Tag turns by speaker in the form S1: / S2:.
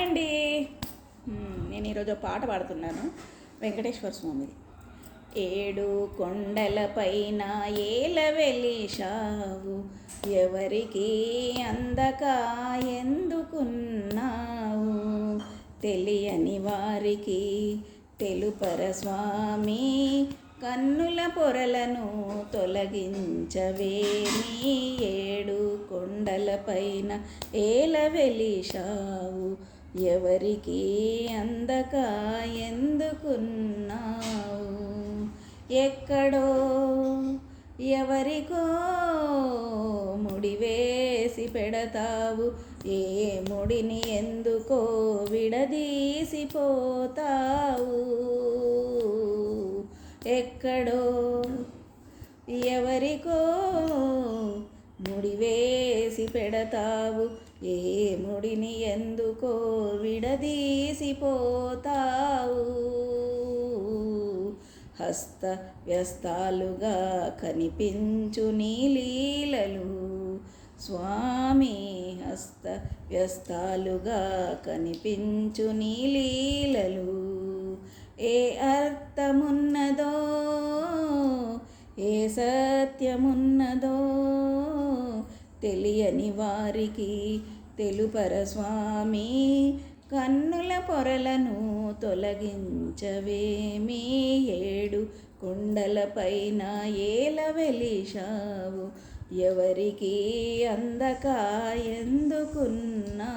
S1: అండి. నేను ఈరోజు పాట పాడుతున్నాను వెంకటేశ్వర స్వామిది. ఏడు కొండలపైన ఏల వెలిశావు, ఎవరికి అందక ఎందుకున్నావు, తెలియని వారికి తెలుపర స్వామి, కన్నుల పొరలను తొలగించవేమి. ఏడు కొండలపైన ఏల వెలిశావు, ఎవరికి అందక ఎందుకున్నావు, ఎక్కడో ఎవరికో ముడివేసి పెడతావు, ఏ ముడిని ఎందుకో విడదీసిపోతావు, ఎక్కడో ఎవరికో ముడివేసి పెడతావు, ఏ ముడిని ఎందుకో విడదీసిపోతావు. హస్త వ్యస్తాలుగా కనిపించు నీ లీలలు స్వామి, హస్త వ్యస్తాలుగా కనిపించు నీ లీలలు, ఏ అర్థమున్నదో ఏ సత్యమున్నదో తెలియని వారికి తెలుపర స్వామి, కన్నుల పొరలను తొలగించవేమి. ఏడు కొండలపైన ఏల వెలిశావు, ఎవరికి అందక ఎందుకున్నావు.